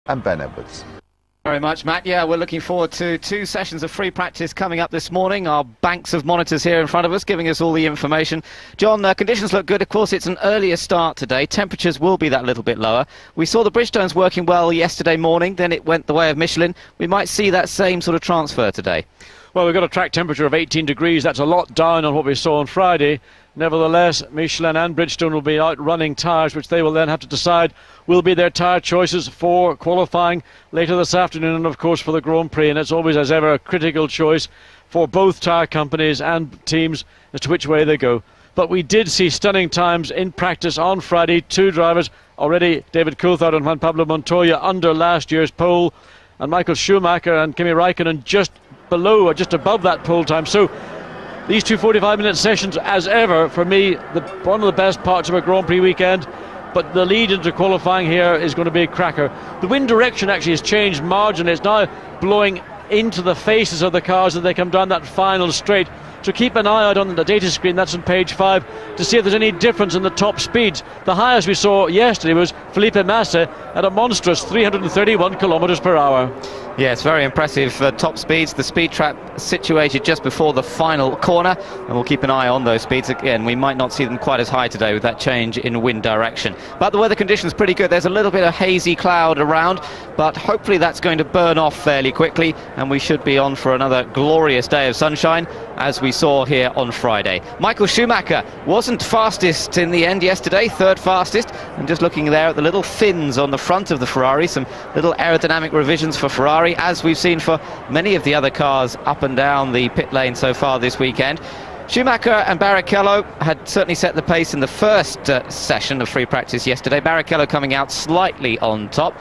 and Ben Edwards. Very much, Matt. Yeah, we're looking forward to 2 sessions of free practice coming up this morning. Our banks of monitors here in front of us giving us all the information. John, conditions look good. Of course, it's an earlier start today. Temperatures will be that little bit lower. We saw the Bridgestones working well yesterday morning, then it went the way of Michelin. We might see that same sort of transfer today. Well, we've got a track temperature of 18 degrees. That's a lot down on what we saw on Friday. Nevertheless, Michelin and Bridgestone will be out running tyres, which they will then have to decide will be their tyre choices for qualifying later this afternoon and, of course, for the Grand Prix. And it's always, as ever, a critical choice for both tyre companies and teams as to which way they go. But we did see stunning times in practice on Friday. 2 drivers already, David Coulthard and Juan Pablo Montoya, under last year's pole, and Michael Schumacher and Kimi Räikkönen just below or just above that pole time. So these 2 45-minute sessions, as ever, for me, one of the best parts of a Grand Prix weekend. But the lead into qualifying here is going to be a cracker. The wind direction actually has changed marginally. It's now blowing into the faces of the cars as they come down that final straight. So keep an eye out on the data screen, that's on page 5, to see if there's any difference in the top speeds. The highest we saw yesterday was Felipe Massa at a monstrous 331 kilometres per hour. Yeah, it's very impressive top speeds. The speed trap situated just before the final corner, and we'll keep an eye on those speeds. Again, we might not see them quite as high today with that change in wind direction. But the weather conditions pretty good. There's a little bit of hazy cloud around, but hopefully that's going to burn off fairly quickly, and we should be on for another glorious day of sunshine, as we saw here on Friday. Michael Schumacher wasn't fastest in the end yesterday, 3rd fastest, and just looking there at the little fins on the front of the Ferrari, some little aerodynamic revisions for Ferrari, as we've seen for many of the other cars up and down the pit lane so far this weekend. Schumacher and Barrichello had certainly set the pace in the first session of free practice yesterday. Barrichello coming out slightly on top,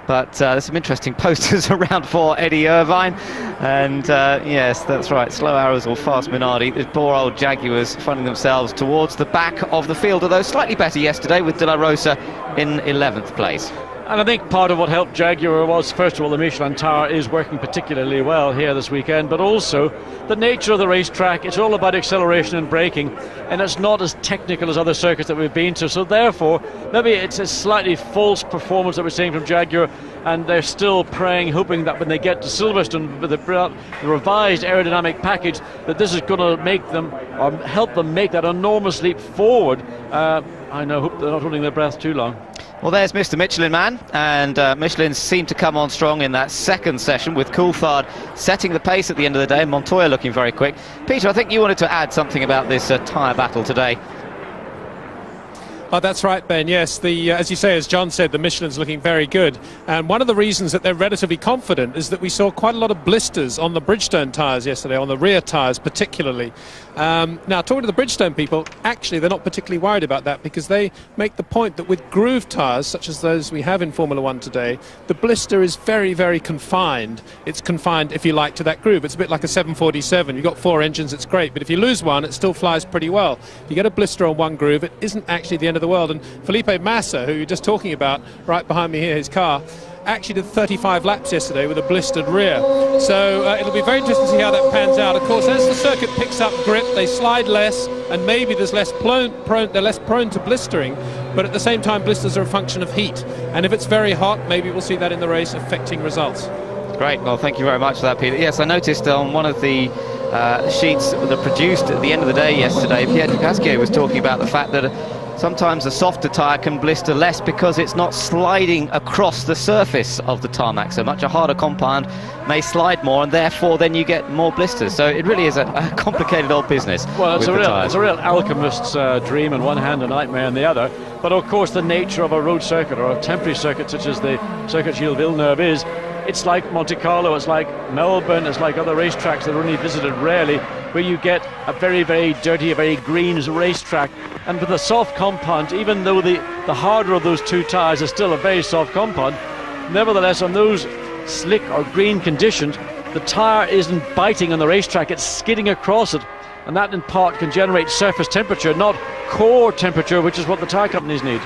but there's some interesting posters around for Eddie Irvine, and yes, that's right, slow arrows or fast Minardi. The poor old Jaguars finding themselves towards the back of the field, although slightly better yesterday with De La Rosa in 11th place. And I think part of what helped Jaguar was, first of all, the Michelin tyre is working particularly well here this weekend, but also the nature of the racetrack. It's all about acceleration and braking, and it's not as technical as other circuits that we've been to. So therefore, maybe it's a slightly false performance that we're seeing from Jaguar, and they're still praying, hoping that when they get to Silverstone with the revised aerodynamic package, that this is going to make them, or help them make that enormous leap forward. I hope they're not holding their breath too long. Well, there's Mr. Michelin Man, and Michelin seemed to come on strong in that second session, with Coulthard setting the pace at the end of the day, and Montoya looking very quick. Peter, I think you wanted to add something about this tyre battle today. Oh, that's right, Ben. Yes, as you say, as John said, the Michelin's looking very good. And one of the reasons that they're relatively confident is that we saw quite a lot of blisters on the Bridgestone tyres yesterday, on the rear tyres particularly. Now, talking to the Bridgestone people, actually they're not particularly worried about that, because they make the point that with groove tyres, such as those we have in Formula 1 today, the blister is very, very confined. It's confined, if you like, to that groove. It's a bit like a 747. You've got 4 engines, it's great, but if you lose one, it still flies pretty well. If you get a blister on one groove, it isn't actually the end of the world. And Felipe Massa, who you're just talking about, right behind me here, his car, actually did 35 laps yesterday with a blistered rear. So it'll be very interesting to see how that pans out. Of course, as the circuit picks up grip, they slide less, and maybe there's they're less prone to blistering, but at the same time, blisters are a function of heat. And if it's very hot, maybe we'll see that in the race affecting results. Great, well, thank you very much for that, Peter. Yes, I noticed on one of the sheets that produced at the end of the day yesterday, Pierre Ducasquier was talking about the fact that sometimes a softer tyre can blister less because it's not sliding across the surface of the tarmac so much. A harder compound may slide more, and therefore then you get more blisters. So it really is a complicated old business. Well, it's a real alchemist's dream on one hand, a nightmare on the other. But of course, the nature of a road circuit or a temporary circuit such as the Circuit Gilles Villeneuve is, it's like Monte Carlo, it's like Melbourne, it's like other racetracks that are only visited rarely, where you get a very, very dirty, a very green racetrack. And with a soft compound, even though the harder of those 2 tyres is still a very soft compound, nevertheless, on those slick or green conditions, the tyre isn't biting on the racetrack, it's skidding across it. And that in part can generate surface temperature, not core temperature, which is what the tyre companies need.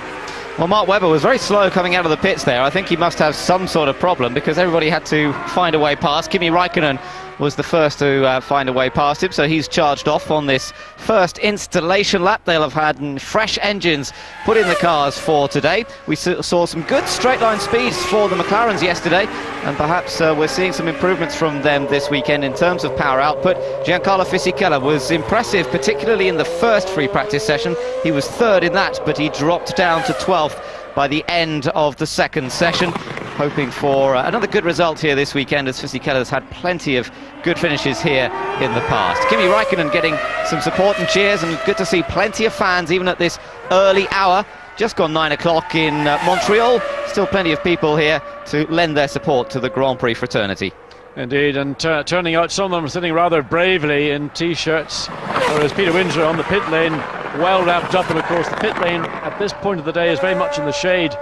Well, Mark Webber was very slow coming out of the pits there. I think he must have some sort of problem because everybody had to find a way past. Kimi Raikkonen was the first to find a way past him, so he's charged off on this first installation lap. They'll have had fresh engines put in the cars for today. We saw some good straight line speeds for the McLarens yesterday, and perhaps we're seeing some improvements from them this weekend in terms of power output. Giancarlo Fisichella was impressive, particularly in the first free practice session. He was third in that, but he dropped down to 12th by the end of the second session. Hoping for another good result here this weekend, as Fisichella's had plenty of good finishes here in the past. Kimi Raikkonen getting some support and cheers, and good to see plenty of fans even at this early hour. Just gone 9 o'clock in Montreal. Still plenty of people here to lend their support to the Grand Prix fraternity. Indeed, and turning out, some of them sitting rather bravely in T-shirts, whereas Peter Windsor on the pit lane, well wrapped up. And of course the pit lane at this point of the day is very much in the shade,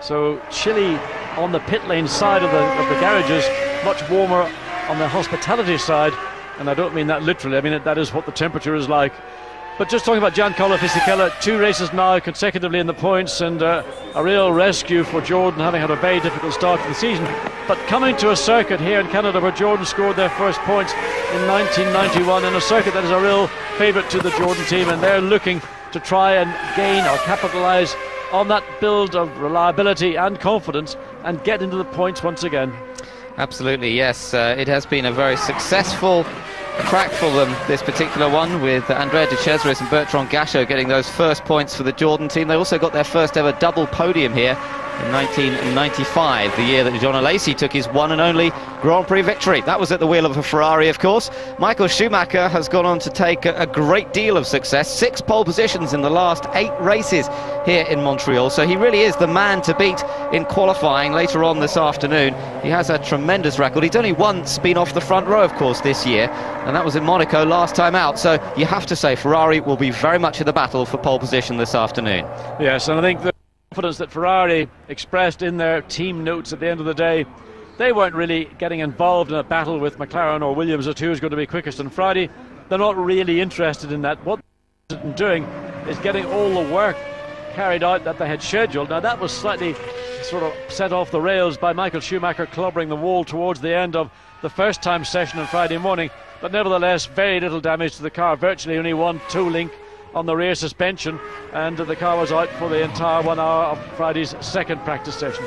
so chilly on the pit lane side of the garages, much warmer on the hospitality side, and I don't mean that literally, I mean that is what the temperature is like. But just talking about Giancarlo Fisichella, 2 races now consecutively in the points, and a real rescue for Jordan, having had a very difficult start to the season. But coming to a circuit here in Canada where Jordan scored their first points in 1991, and a circuit that is a real favourite to the Jordan team, and they're looking to try and gain or capitalise on that build of reliability and confidence and get into the points once again. Absolutely, yes. It has been a very successful track for them, this particular one, with Andrea de Cesaris and Bertrand Gachot getting those first points for the Jordan team. They also got their first ever double podium here in 1995, the year that John Alesi took his one and only Grand Prix victory. That was at the wheel of a Ferrari, of course. Michael Schumacher has gone on to take a great deal of success, 6 pole positions in the last 8 races here in Montreal, so he really is the man to beat in qualifying later on this afternoon. He has a tremendous record. He's only once been off the front row, of course, this year, and that was in Monaco last time out, so you have to say Ferrari will be very much in the battle for pole position this afternoon. Yes, and I think the confidence that Ferrari expressed in their team notes at the end of the day, they weren't really getting involved in a battle with McLaren or Williams as to who's going to be quickest on Friday. They're not really interested in that. What they're doing is getting all the work carried out that they had scheduled. Now that was slightly sort of set off the rails by Michael Schumacher clobbering the wall towards the end of the first time session on Friday morning, but nevertheless very little damage to the car, virtually only one toe link on the rear suspension, and the car was out for the entire 1 hour of Friday's second practice session.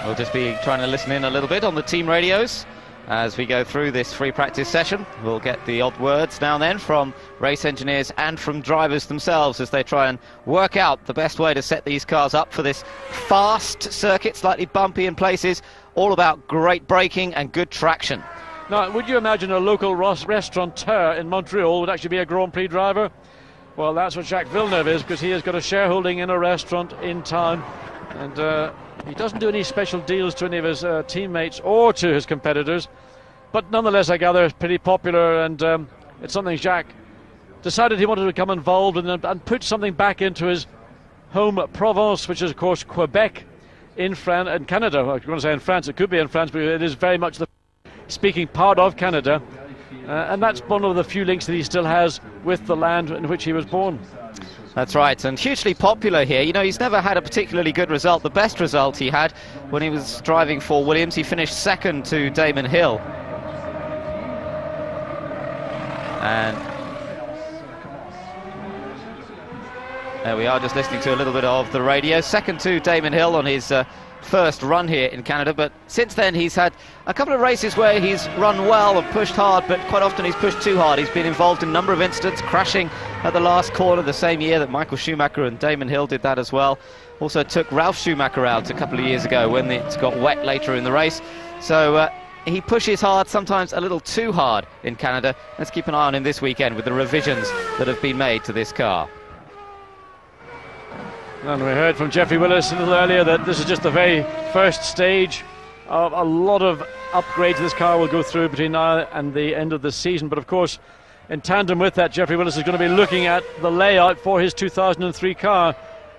We'll just be trying to listen in a little bit on the team radios as we go through this free practice session. We'll get the odd words now and then from race engineers and from drivers themselves as they try and work out the best way to set these cars up for this fast circuit, slightly bumpy in places, all about great braking and good traction. Now, would you imagine a local restaurateur in Montreal would actually be a Grand Prix driver? Well, that's what Jacques Villeneuve is, because he has got a shareholding in a restaurant in town, and he doesn't do any special deals to any of his teammates or to his competitors, but nonetheless I gather it's pretty popular, and it's something Jacques decided he wanted to become involved in and put something back into his home province, which is of course Quebec in Canada. I was going to say in France, it could be in France, but it is very much the speaking part of Canada, and that's one of the few links that he still has with the land in which he was born. That's right, and hugely popular here. You know, he's never had a particularly good result. The best result he had when he was driving for Williams, he finished second to Damon Hill. And there we are, just listening to a little bit of the radio. Second to Damon Hill on his first run here in Canada, but since then he's had a couple of races where he's run well and pushed hard, but quite often he's pushed too hard. He's been involved in a number of incidents, crashing at the last corner the same year that Michael Schumacher and Damon Hill did that as well. Also took Ralf Schumacher out a couple of years ago when it got wet later in the race. So he pushes hard, sometimes a little too hard in Canada. Let's keep an eye on him this weekend with the revisions that have been made to this car. And we heard from Jeffrey Willis a little earlier that this is just the very first stage of a lot of upgrades this car will go through between now and the end of the season. But of course, in tandem with that, Jeffrey Willis is going to be looking at the layout for his 2003 car,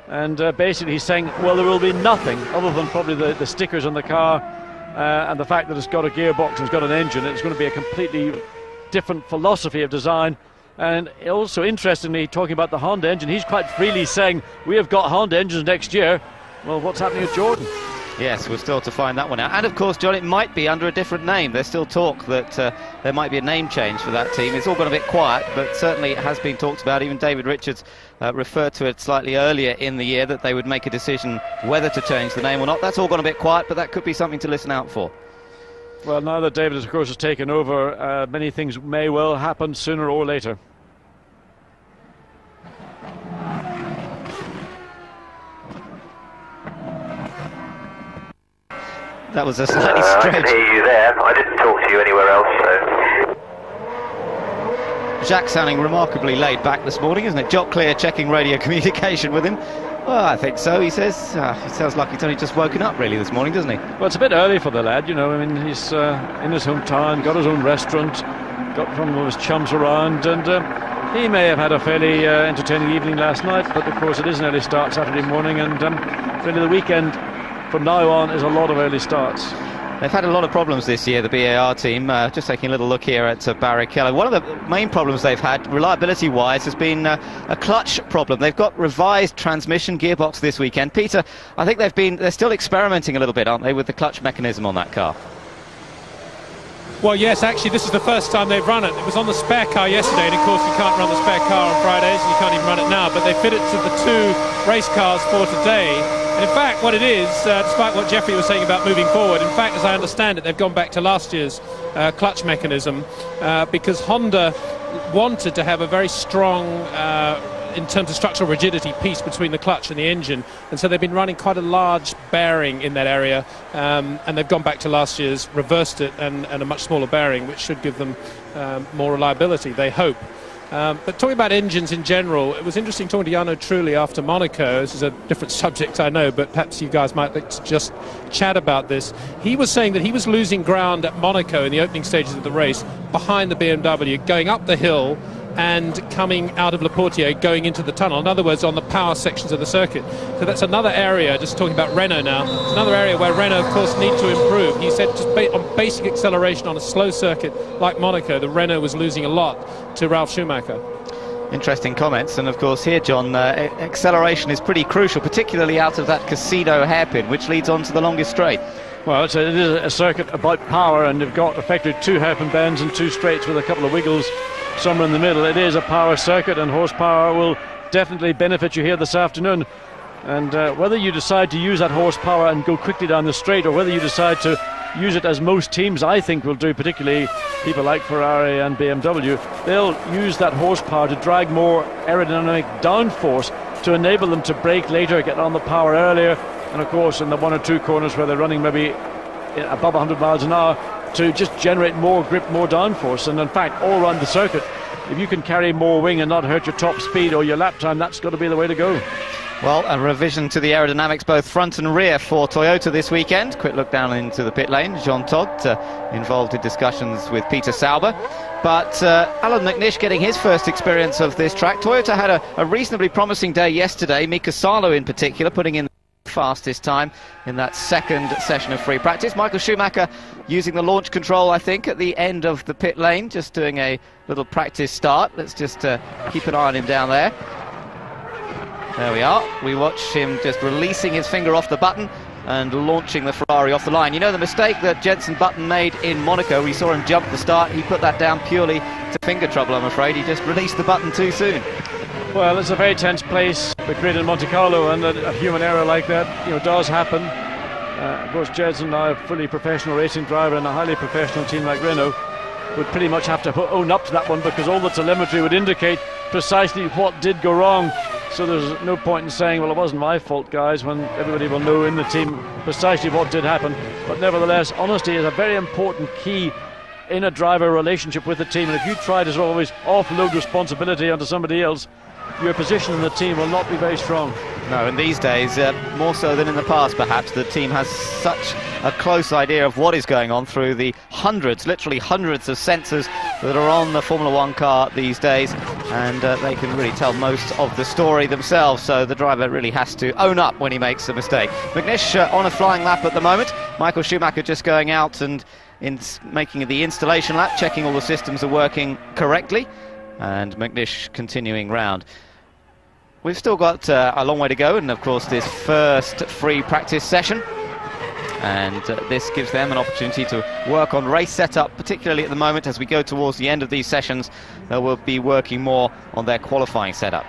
and basically he's saying, well, there will be nothing other than probably the stickers on the car and the fact that it's got a gearbox and it's got an engine. It's going to be a completely different philosophy of design, And also, interestingly, talking about the Honda engine, he's quite freely saying, we have got Honda engines next year. Well, what's happening with Jordan? Yes, we're still to find that one out. And of course, John, it might be under a different name. There's still talk that there might be a name change for that team. It's all gone a bit quiet, but certainly it has been talked about. Even David Richards referred to it slightly earlier in the year that they would make a decision whether to change the name or not. That's all gone a bit quiet, but that could be something to listen out for. Well, now that David, of course, has taken over, many things may well happen sooner or later. That was a slightly strange... I can hear you there. I didn't talk to you anywhere else, so... Jacques sounding remarkably laid back this morning, isn't it? Jock Clear checking radio communication with him. Well, I think so, he says. He sounds like he's only just woken up, really, this morning, doesn't he? Well, it's a bit early for the lad, you know. I mean, he's in his hometown, got his own restaurant, got some of his chums around, and he may have had a fairly entertaining evening last night, but, of course, it is an early start Saturday morning, and really the weekend from now on is a lot of early starts. They've had a lot of problems this year, the BAR team. Just taking a little look here at Barrichello. One of the main problems they've had, reliability-wise, has been a clutch problem. They've got revised transmission gearbox this weekend. Peter, I think they're still experimenting a little bit, aren't they, with the clutch mechanism on that car? Well, yes, actually, this is the first time they've run it. It was on the spare car yesterday, and of course you can't run the spare car on Fridays, and you can't even run it now, but they fit it to the two race cars for today. And in fact, what it is, despite what Jeffrey was saying about moving forward, in fact, as I understand it, they've gone back to last year's clutch mechanism because Honda wanted to have a very strong, in terms of structural rigidity, piece between the clutch and the engine. And so they've been running quite a large bearing in that area, and they've gone back to last year's, reversed it, and a much smaller bearing, which should give them more reliability, they hope. But talking about engines in general, it was interesting talking to Jarno Trulli after Monaco. This is a different subject, I know, but perhaps you guys might like to just chat about this. He was saying that he was losing ground at Monaco in the opening stages of the race behind the BMW, going up the hill and coming out of Le Portier, going into the tunnel. In other words, on the power sections of the circuit. So that's another area, just talking about Renault now, it's another area where Renault, of course, need to improve. He said just on basic acceleration on a slow circuit like Monaco, the Renault was losing a lot to Ralf Schumacher. Interesting comments, and of course here, John, acceleration is pretty crucial, particularly out of that Casino hairpin, which leads on to the longest straight. Well, it is a circuit about power, and they've got effectively two hairpin bends and two straights with a couple of wiggles somewhere in the middle. It is a power circuit, and horsepower will definitely benefit you here this afternoon. And whether you decide to use that horsepower and go quickly down the straight, or whether you decide to use it as most teams, I think, will do, particularly people like Ferrari and BMW, they'll use that horsepower to drag more aerodynamic downforce to enable them to brake later, get on the power earlier, and of course in the one or two corners where they're running maybe above 100 miles an hour, to just generate more grip, more downforce. And in fact, all around the circuit, if you can carry more wing and not hurt your top speed or your lap time, that's got to be the way to go. Well, a revision to the aerodynamics both front and rear for Toyota this weekend. Quick look down into the pit lane. Jean Todt involved in discussions with Peter Sauber. But Alan McNish getting his first experience of this track. Toyota had a reasonably promising day yesterday. Mika Salo in particular putting in fastest time in that second session of free practice. Michael Schumacher using the launch control, I think, at the end of the pit lane, just doing a little practice start. Let's just keep an eye on him down there. There we are. We watch him just releasing his finger off the button and launching the Ferrari off the line. You know the mistake that Jenson Button made in Monaco? We saw him jump the start. He put that down purely to finger trouble, I'm afraid. He just released the button too soon. Well, it's a very tense place, the grid in Monte Carlo, and a human error like that, does happen. Of course, Jenson, now a fully professional racing driver and a highly professional team like Renault, would pretty much have to own up to that one, because all the telemetry would indicate precisely what did go wrong. So there's no point in saying, well, it wasn't my fault, guys, when everybody will know in the team precisely what did happen. But nevertheless, honesty is a very important key in a driver relationship with the team. And if you try to always offload responsibility onto somebody else, your position in the team will not be very strong. No, and these days, more so than in the past, perhaps, the team has such a close idea of what is going on through the hundreds, literally hundreds of sensors that are on the Formula One car these days, and they can really tell most of the story themselves, so the driver really has to own up when he makes a mistake. McNish on a flying lap at the moment. Michael Schumacher just going out and making the installation lap, checking all the systems are working correctly. and McNish continuing round. We've still got a long way to go, and of course this first free practice session, and this gives them an opportunity to work on race setup, particularly at the moment as we go towards the end of these sessions. They will be working more on their qualifying setup.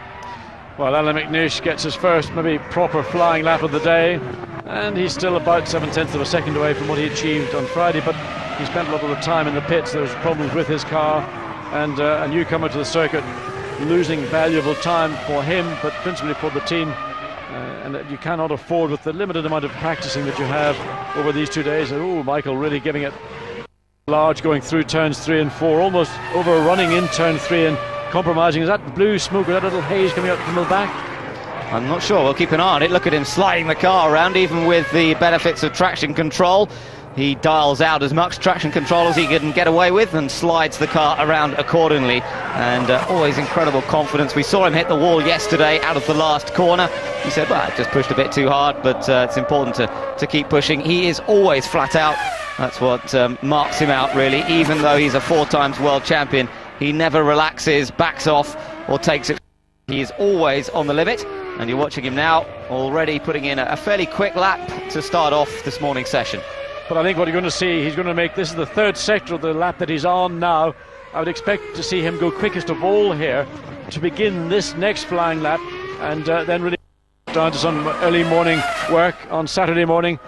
Well, Alan McNish gets his first maybe proper flying lap of the day, and he's still about 7/10 of a second away from what he achieved on Friday, but he spent a lot of the time in the pits. There was problems with his car, and a newcomer to the circuit losing valuable time for him, but principally for the team, and that you cannot afford with the limited amount of practicing that you have over these 2 days. Oh, Michael really giving it large going through turns 3 and 4, almost overrunning in turn 3 and compromising. Is that blue smoke or that little haze coming out from the back? I'm not sure. We'll keep an eye on it. Look at him sliding the car around, even with the benefits of traction control. He dials out as much traction control as he can get away with and slides the car around accordingly, and always incredible confidence. We saw him hit the wall yesterday out of the last corner. He said, well, I just pushed a bit too hard, but it's important to keep pushing. He is always flat out. That's what marks him out, really. Even though he's a 4 times world champion, he never relaxes, backs off, or takes it. He is always on the limit, and you're watching him now already putting in a fairly quick lap to start off this morning's session. But I think what you're going to see, he's going to make, this is the third sector of the lap that he's on now. I would expect to see him go quickest of all here to begin this next flying lap, and then really down to some early morning work on Saturday morning.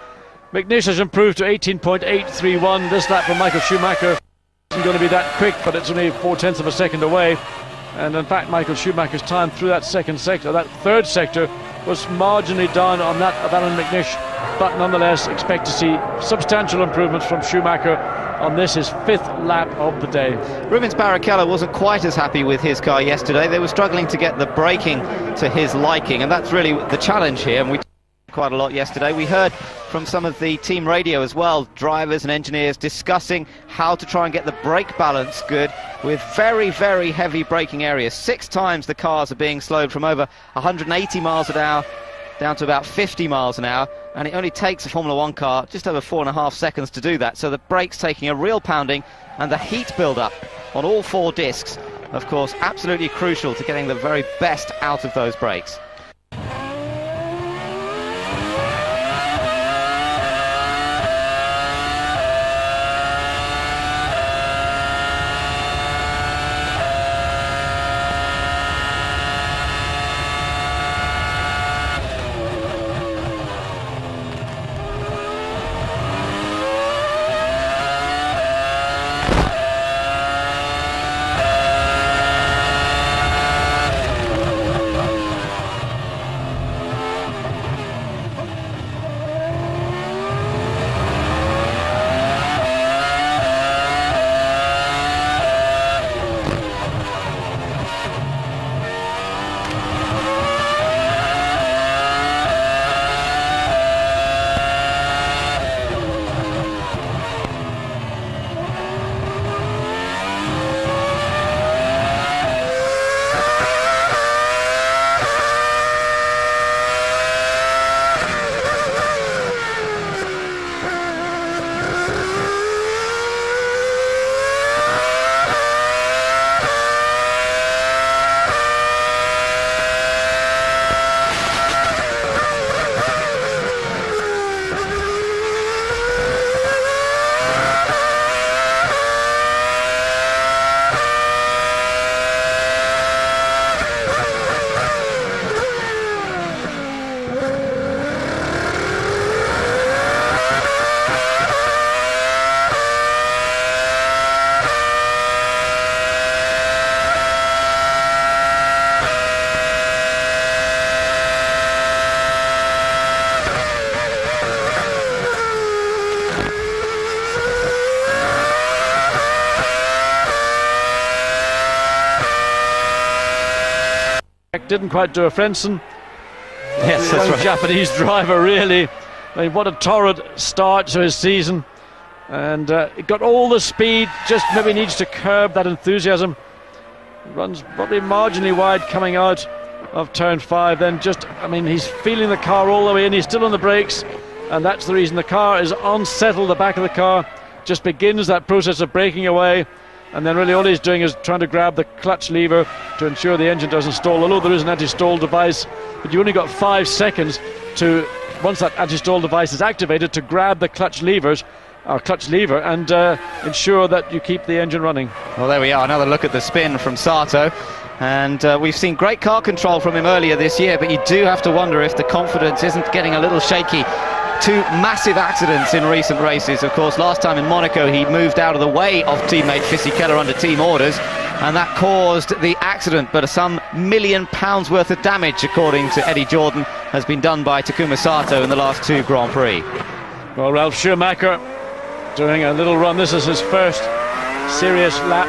McNish has improved to 18.831. This lap from Michael Schumacher isn't going to be that quick, but it's only 4/10 of a second away. And in fact, Michael Schumacher's time through that second sector, that third sector, was marginally down on that of Alan McNish, but nonetheless expect to see substantial improvements from Schumacher on this, his 5th lap of the day. Rubens Barrichello wasn't quite as happy with his car yesterday. They were struggling to get the braking to his liking, and that's really the challenge here, and we quite a lot yesterday. We heard from some of the team radio as well, drivers and engineers discussing how to try and get the brake balance good with very, very heavy braking areas. 6 times the cars are being slowed from over 180 miles an hour down to about 50 miles an hour, and it only takes a Formula 1 car just over 4.5 seconds to do that. So the brakes taking a real pounding, and the heat build-up on all 4 discs, of course, absolutely crucial to getting the very best out of those brakes. Didn't quite do a Frentzen. Yes, that's right. Japanese driver, really. I mean, what a torrid start to his season. And it got all the speed, just maybe needs to curb that enthusiasm. Runs probably marginally wide coming out of turn 5. Then just, I mean, he's feeling the car all the way in. He's still on the brakes. And that's the reason the car is unsettled. The back of the car just begins that process of breaking away. and then really all he's doing is trying to grab the clutch lever to ensure the engine doesn't stall, although there is an anti-stall device, but you only got 5 seconds to, once that anti-stall device is activated, to grab the clutch lever and ensure that you keep the engine running. Well, there we are, another look at the spin from Sato. And we've seen great car control from him earlier this year, but you do have to wonder if the confidence isn't getting a little shaky. 2 massive accidents in recent races. Of course, last time in Monaco he moved out of the way of teammate Fisichella under team orders, and that caused the accident. But some £1 million worth of damage, according to Eddie Jordan, has been done by Takuma Sato in the last 2 Grand Prix. Well, Ralf Schumacher doing a little run. This is his first serious lap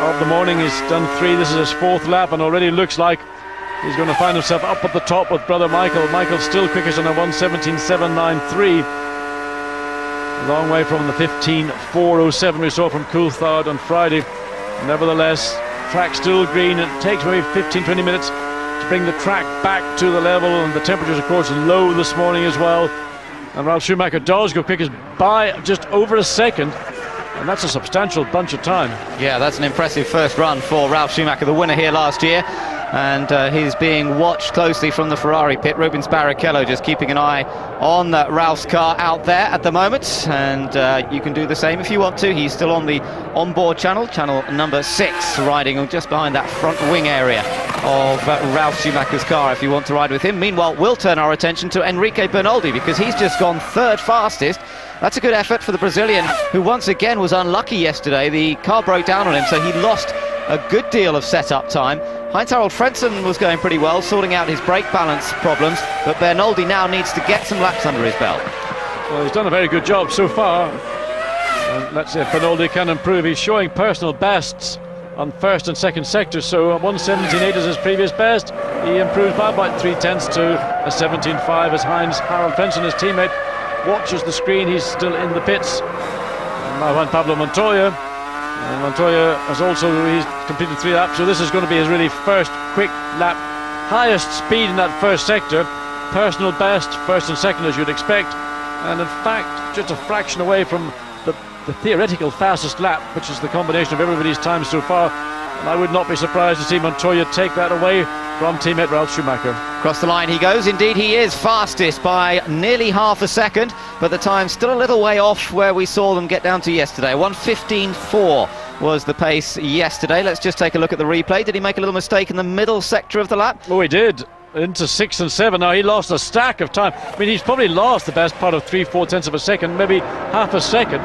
of the morning. He's done 3. This is his 4th lap, and already looks like he's going to find himself up at the top with brother Michael. Michael's still quickest on a 1:17.793. A long way from the 15:407 we saw from Coulthard on Friday. Nevertheless, track still green. It takes maybe 15-20 minutes to bring the track back to the level, and the temperatures, of course, low this morning as well. And Ralf Schumacher does go quickest by just over a second, and that's a substantial bunch of time. Yeah, that's an impressive first run for Ralf Schumacher, the winner here last year. And he's being watched closely from the Ferrari pit. Rubens Barrichello just keeping an eye on Ralph's car out there at the moment, and you can do the same if you want to. He's still on the onboard channel number 6, riding just behind that front wing area of Ralf Schumacher's car if you want to ride with him. Meanwhile, we'll turn our attention to Enrique Bernoldi, because he's just gone 3rd fastest. That's a good effort for the Brazilian, who once again was unlucky yesterday. The car broke down on him, so he lost a good deal of setup time. Heinz-Harald Frentzen was going pretty well, sorting out his brake balance problems, but Bernoldi now needs to get some laps under his belt. Well, he's done a very good job so far, and let's see if Bernoldi can improve. He's showing personal bests on 1st and 2nd sectors, so 1:17.8 is his previous best. He improves by about 3/10 to a 17.5 as Heinz-Harald Frentzen, his teammate, watches the screen. He's still in the pits. And now Juan Pablo Montoya. And Montoya has also, he's completed 3 laps, so this is going to be his really first quick lap. Highest speed in that 1st sector, personal best, 1st and 2nd as you'd expect, and in fact just a fraction away from the theoretical fastest lap, which is the combination of everybody's time so far. And I would not be surprised to see Montoya take that away from teammate Ralf Schumacher. Across the line he goes. Indeed, he is fastest by nearly half a second, but the time's still a little way off where we saw them get down to yesterday. 1:15.4 was the pace yesterday. Let's just take a look at the replay. Did he make a little mistake in the middle sector of the lap? Oh, he did. Into 6 and 7. Now he lost a stack of time. I mean, he's probably lost the best part of 3/4 of a second, maybe half a second.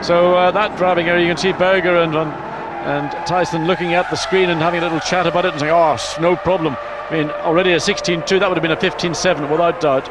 So that driving area, you can see Berger and Tyson looking at the screen and having a little chat about it and saying, oh, no problem. I mean, already a 16.2, that would have been a 15.7 without doubt.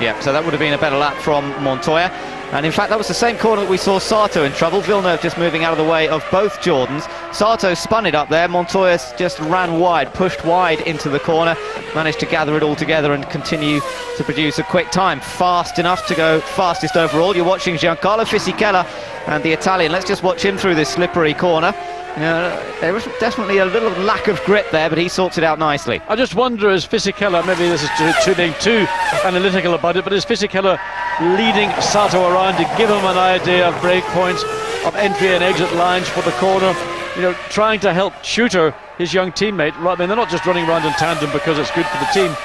Yeah, so that would have been a better lap from Montoya. And in fact, that was the same corner that we saw Sato in trouble. Villeneuve just moving out of the way of both Jordans. Sato spun it up there. Montoya just ran wide, pushed wide into the corner, managed to gather it all together and continue to produce a quick time. Fast enough to go fastest overall. You're watching Giancarlo Fisichella and the Italian. Let's just watch him through this slippery corner. There was definitely a little lack of grip there, but he sorts it out nicely. I just wonder, is Fisichella, maybe this is being too analytical about it, but is Fisichella leading Sato around to give him an idea of break points, of entry and exit lines for the corner, trying to help Shooter, his young teammate? I mean, they're not just running around in tandem because it's good for the team.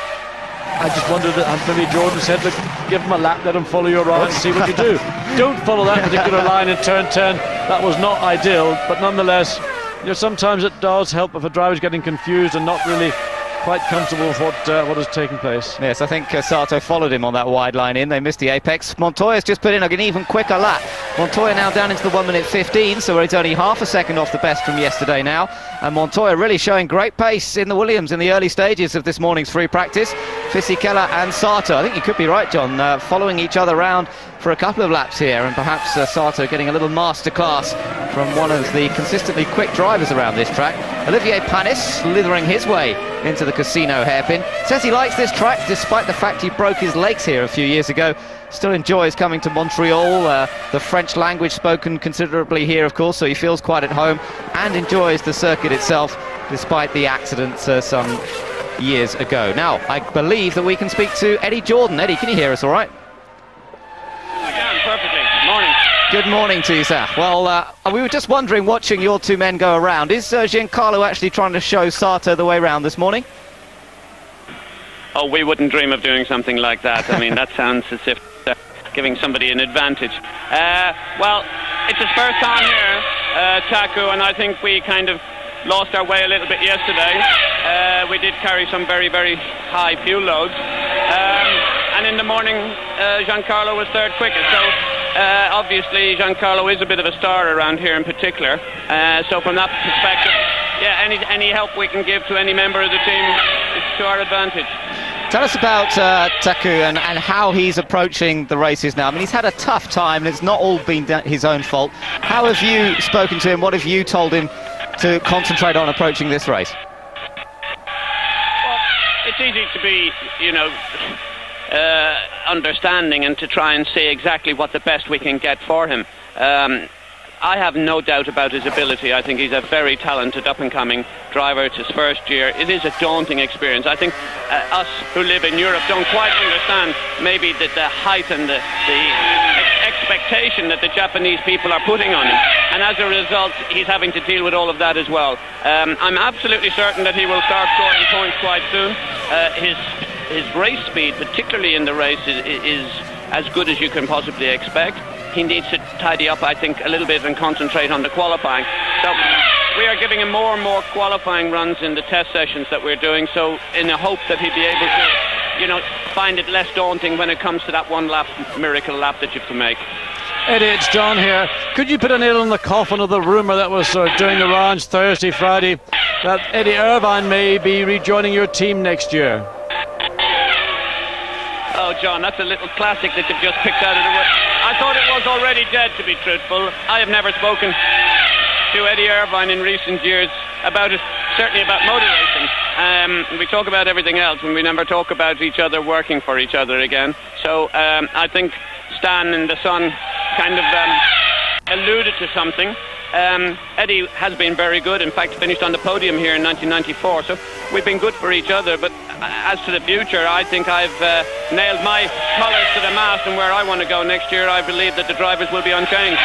I just wondered, maybe Jordan said, look, give him a lap, let him follow you around and see what you do. Don't follow that particular line in turn 10. That was not ideal, but nonetheless, sometimes it does help if a driver's getting confused and not really quite comfortable with what has taken place. Yes, I think Sato followed him on that wide line in. They missed the apex. Montoya's just put in an even quicker lap. Montoya now down into the 1:15, so it's only half a second off the best from yesterday now. And Montoya really showing great pace in the Williams in the early stages of this morning's free practice. Fisichella and Sato, I think you could be right, John, following each other around for a couple of laps here, and perhaps Sato getting a little masterclass from one of the consistently quick drivers around this track. Olivier Panis slithering his way into the Casino hairpin. Says he likes this track despite the fact he broke his legs here a few years ago. Still enjoys coming to Montreal. The French language spoken considerably here, of course, so he feels quite at home and enjoys the circuit itself despite the accidents some years ago. Now, I believe that we can speak to Eddie Jordan. Eddie, can you hear us all right? Perfectly. Morning. Good morning to you, sir. Well, we were just wondering, watching your two men go around, is Giancarlo actually trying to show Sato the way round this morning? Oh, we wouldn't dream of doing something like that. I mean, that sounds as if giving somebody an advantage. Well, it's his first time here, Taku, and I think we kind of lost our way a little bit yesterday. We did carry some very, very high fuel loads. And in the morning, Giancarlo was third quickest. So obviously, Giancarlo is a bit of a star around here in particular. So from that perspective, yeah, any help we can give to any member of the team is to our advantage. Tell us about Taku and how he's approaching the races now. I mean, he's had a tough time, and it's not all been his own fault. How have you spoken to him? What have you told him to concentrate on approaching this race? Well, it's easy to be, understanding and to try and see exactly what the best we can get for him. I have no doubt about his ability. I think he's a very talented up-and-coming driver. It's his first year. It is a daunting experience. I think us who live in Europe don't quite understand maybe the height and the expectation that the Japanese people are putting on him. And as a result, he's having to deal with all of that as well. I'm absolutely certain that he will start scoring points quite soon. His race speed, particularly in the race, is as good as you can possibly expect. He needs to tidy up, I think, a little bit and concentrate on the qualifying. So we are giving him more and more qualifying runs in the test sessions that we're doing, so in a hope that he'd be able to, find it less daunting when it comes to that one lap, miracle lap that you have to make. Eddie, it's John here. Could you put a nail in the coffin of the rumour that was doing the rounds Thursday, Friday, that Eddie Irvine may be rejoining your team next year? Oh, John, that's a little classic that you've just picked out of the wood. I thought it was already dead, to be truthful. I have never spoken to Eddie Irvine in recent years about it, certainly about motor racing. We talk about everything else, and we never talk about each other working for each other again. So I think Stan and the Sun kind of alluded to something. Eddie has been very good, in fact finished on the podium here in 1994, so we've been good for each other. But as to the future, I think I've nailed my colours to the mast, and where I want to go next year, I believe that the drivers will be unchanged.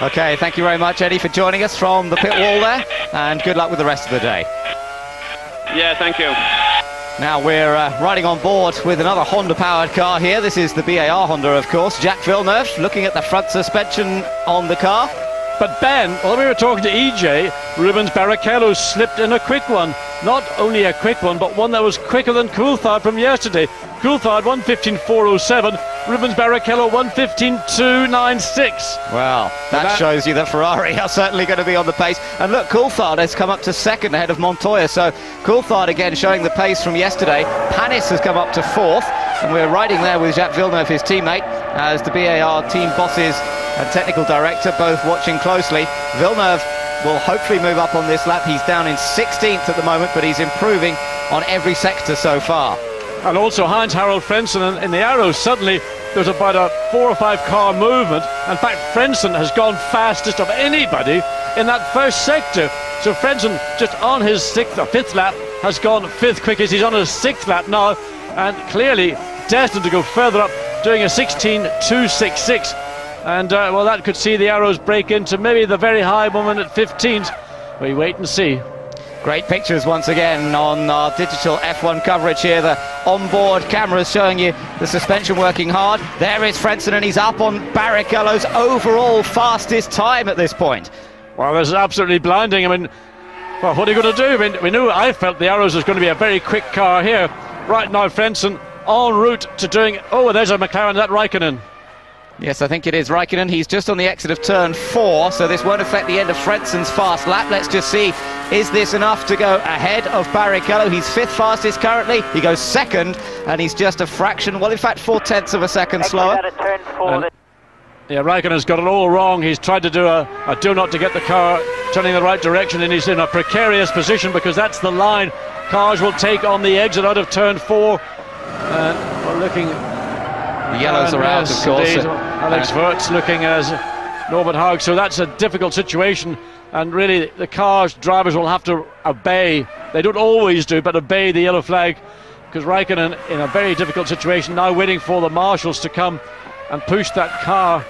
Okay, thank you very much, Eddie, for joining us from the pit wall there, and good luck with the rest of the day. Yeah, thank you. Now we're riding on board with another Honda-powered car here. This is the BAR Honda, of course. Jacques Villeneuve looking at the front suspension on the car. But Ben, while we were talking to EJ, Rubens Barrichello slipped in a quick one. Not only a quick one, but one that was quicker than Coulthard from yesterday. Coulthard 1:15.407, Rubens Barrichello 1:15.296. Well, that shows you that Ferrari are certainly going to be on the pace. And look, Coulthard has come up to second ahead of Montoya. So Coulthard again showing the pace from yesterday. Panis has come up to fourth. And we're riding there with Jacques Villeneuve, his teammate, as the BAR team bosses and technical director both watching closely. Villeneuve will hopefully move up on this lap. He's down in 16th at the moment, but he's improving on every sector so far. And also Heinz-Harald Frentzen in the Arrows. Suddenly there's about a 4 or 5 car movement. In fact, Frentzen has gone fastest of anybody in that first sector. So Frentzen, just on his 6th or 5th lap, has gone 5th quickest. He's on his 6th lap now, and clearly destined to go further up, doing a 16.266. And well, that could see the Arrows break into maybe the very high moment at 15th. We wait and see. Great pictures once again on our digital F1 coverage here. The onboard cameras showing you the suspension working hard. There is Frentzen, and he's up on Barrichello's overall fastest time at this point. Well, this is absolutely blinding. I mean, well, what are you going to do? I mean, I felt the Arrows was going to be a very quick car here. Right now, Frentzen en route to doing... Oh, there's a McLaren, that Raikkonen. Yes, I think it is Raikkonen. He's just on the exit of turn 4, so this won't affect the end of Frentzen's fast lap. Let's just see, is this enough to go ahead of Barrichello? He's 5th fastest currently. He goes 2nd, and he's just a fraction, well, in fact, 4/10 of a second slower. Yeah, Raikkonen's got it all wrong. He's tried to do a do not to get the car turning the right direction, and he's in a precarious position because that's the line cars will take on the exit out of turn 4. We're looking... The yellows are out, of course. Alex Wurz looking as Norbert Haug. So that's a difficult situation, and really the drivers will have to obey. They don't always do, but obey the yellow flag, because Raikkonen in a very difficult situation now, waiting for the marshals to come and push that car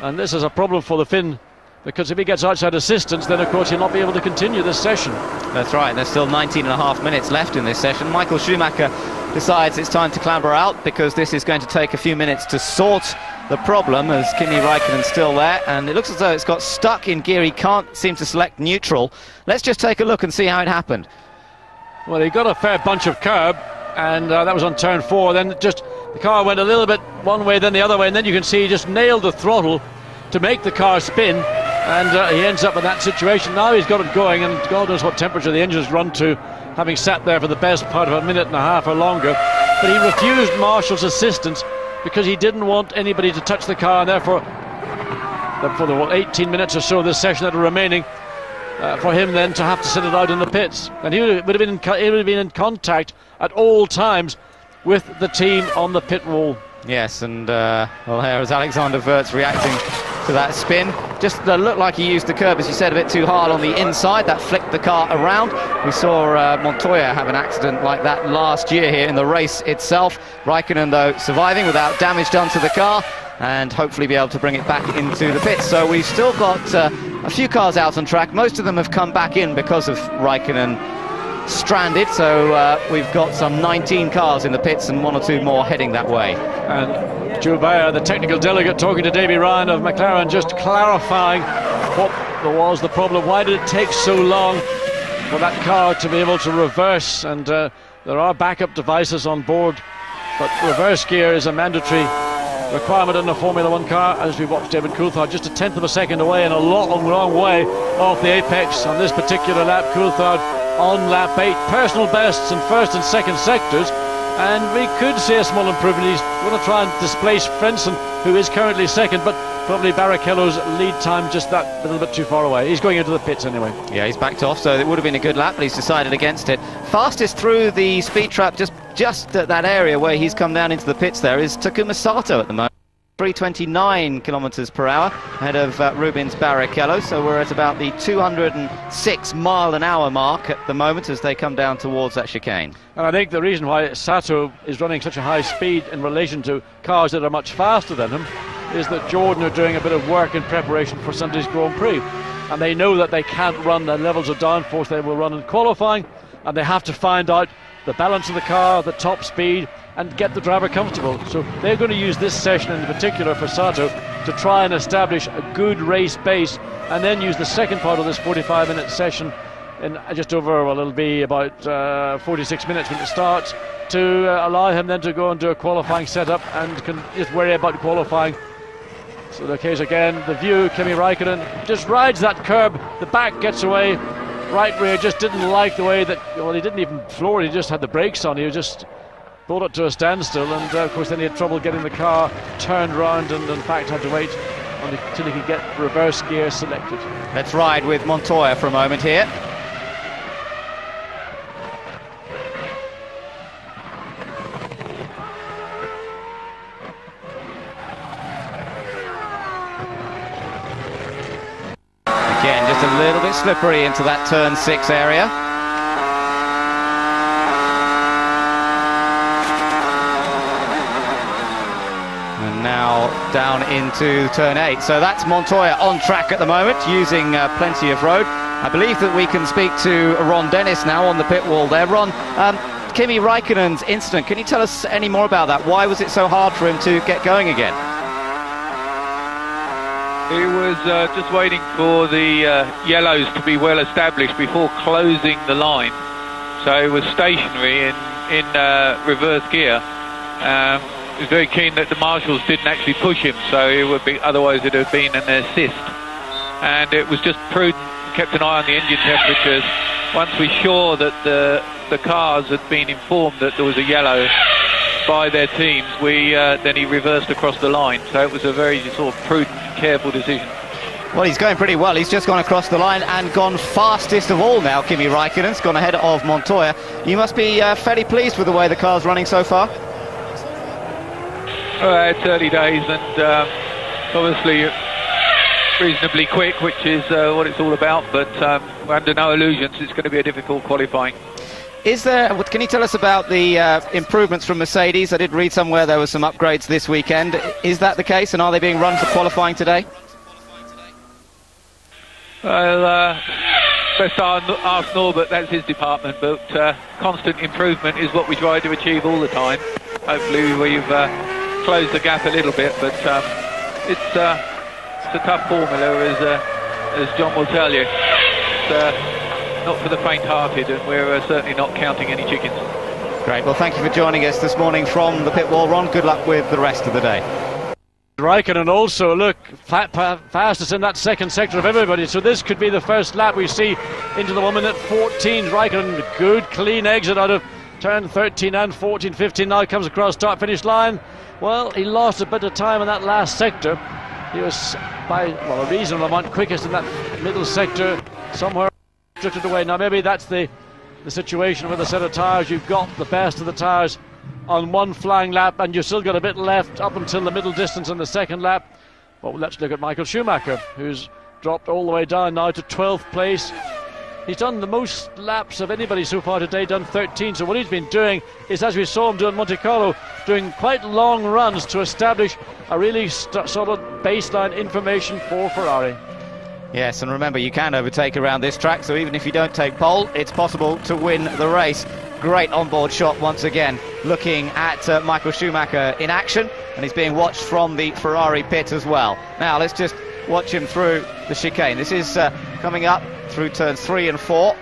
And this is a problem for the Finn, because if he gets outside assistance, then of course he'll not be able to continue this session. That's right, there's still 19.5 minutes left in this session. Michael Schumacher decides it's time to clamber out, because this is going to take a few minutes to sort the problem, as Kimi Raikkonen's still there, and it looks as though it's got stuck in gear. He can't seem to select neutral. Let's just take a look and see how it happened. Well, he got a fair bunch of curb, and that was on turn 4. Then just the car went a little bit one way, then the other way, and then you can see he just nailed the throttle to make the car spin, and he ends up in that situation. Now he's got it going, and God knows what temperature the engine's run to, having sat there for the best part of a minute and a half or longer. But he refused Marshall's assistance because he didn't want anybody to touch the car, and therefore for the 18 minutes or so of this session that are remaining, for him then to have to sit it out in the pits. And he would have been in contact at all times with the team on the pit wall. Yes, and well, here is Alexander Wurz reacting to that spin. Just looked like he used the curb, as you said, a bit too hard on the inside. That flicked the car around. We saw Montoya have an accident like that last year here in the race itself. Raikkonen, though, surviving without damage done to the car, and hopefully be able to bring it back into the pits. So we've still got a few cars out on track. Most of them have come back in because of Raikkonen stranded, so we've got some 19 cars in the pits and 1 or 2 more heading that way. And Joe Bayer, the technical delegate, talking to Davy Ryan of McLaren, just clarifying what was the problem. Why did it take so long for that car to be able to reverse? And there are backup devices on board, but reverse gear is a mandatory requirement in a Formula 1 car. As we watched David Coulthard just a tenth of a second away and a long way off the apex on this particular lap. Coulthard on lap 8, personal bests in first and second sectors, and we could see a small improvement. He's going to try and displace Frentzen, who is currently second, but probably Barrichello's lead time just that little bit too far away. He's going into the pits anyway. Yeah, he's backed off, so it would have been a good lap, but he's decided against it. Fastest through the speed trap, just at that area where he's come down into the pits there, is Takuma Sato at the moment. 329 kilometers per hour ahead of Rubens Barrichello, so we're at about the 206 mile an hour mark at the moment as they come down towards that chicane. And I think the reason why Sato is running such a high speed in relation to cars that are much faster than him is that Jordan are doing a bit of work in preparation for Sunday's Grand Prix, and they know that they can't run the levels of downforce they will run in qualifying, and they have to find out the balance of the car, the top speed, and get the driver comfortable. So they're going to use this session in particular for Sato to try and establish a good race base, and then use the second part of this 45-minute session in just over, well, it'll be about 46 minutes when it starts, to allow him then to go and do a qualifying setup and can just worry about qualifying. So the case again, the view, Kimi Raikkonen just rides that curb, the back gets away, right rear just didn't like the way that, well, he didn't even floor it, he just had the brakes on, he just brought it to a standstill, and of course then he had trouble getting the car turned round, and in fact had to wait until he could get reverse gear selected. Let's ride with Montoya for a moment here. Again, just a little bit slippery into that turn 6 area. Now down into turn 8, so that's Montoya on track at the moment, using plenty of road. I believe that we can speak to Ron Dennis now on the pit wall there. Ron, Kimi Raikkonen's incident, can you tell us any more about that? Why was it so hard for him to get going again? He was just waiting for the yellows to be well established before closing the line, so he was stationary in reverse gear. He was very keen that the marshals didn't actually push him, so it would be, otherwise it would have been an assist. And it was just prudent, kept an eye on the engine temperatures. Once we saw that the cars had been informed that there was a yellow by their teams, then he reversed across the line. So it was a very sort of prudent, careful decision. Well, he's going pretty well. He's just gone across the line and gone fastest of all now. Kimi Raikkonen's gone ahead of Montoya. You must be fairly pleased with the way the car's running so far. It's early days, and obviously reasonably quick, which is what it's all about, but under no illusions it's going to be a difficult qualifying. Can you tell us about the improvements from Mercedes? I did read somewhere there were some upgrades this weekend. Is that the case, and are they being run for qualifying today? Well, best ask Norbert, that's his department, but constant improvement is what we try to achieve all the time. Hopefully we've closed the gap a little bit, but it's a tough formula, as John will tell you. It's not for the faint-hearted, and we're certainly not counting any chickens. Great, well thank you for joining us this morning from the pit wall, Ron. Good luck with the rest of the day. Raikkonen also, look, fastest in that second sector of everybody, so this could be the first lap we see into the 1 minute 14. Raikkonen, good clean exit out of turn 13 and 14. 15 now comes across start finish line. Well, he lost a bit of time in that last sector. He was by a reasonable amount quickest in that middle sector, somewhere drifted away. Now maybe that's the situation with a set of tyres. You've got the best of the tyres on one flying lap, and you've still got a bit left up until the middle distance in the second lap. But let's look at Michael Schumacher, who's dropped all the way down now to 12th place. He's done the most laps of anybody so far today, done 13. So what he's been doing is, as we saw him do in Monte Carlo, doing quite long runs to establish a really solid baseline information for Ferrari. Yes, and remember, you can overtake around this track, so even if you don't take pole, it's possible to win the race. Great onboard shot once again, looking at Michael Schumacher in action, and he's being watched from the Ferrari pit as well. Now let's just watch him through the chicane. This is coming up through turns 3 and 4,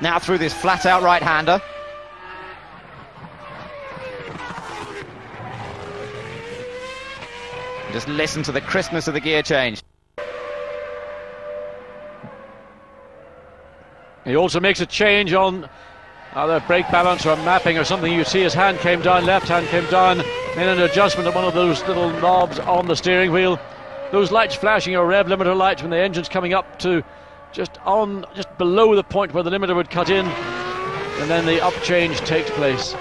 now through this flat-out right-hander. Just listen to the crispness of the gear change. He also makes a change on either brake balance or mapping or something. You see his hand came down, left hand came down, made an adjustment at one of those little knobs on the steering wheel. Those lights flashing are rev limiter lights when the engine's coming up to just below the point where the limiter would cut in, and then the up change takes place.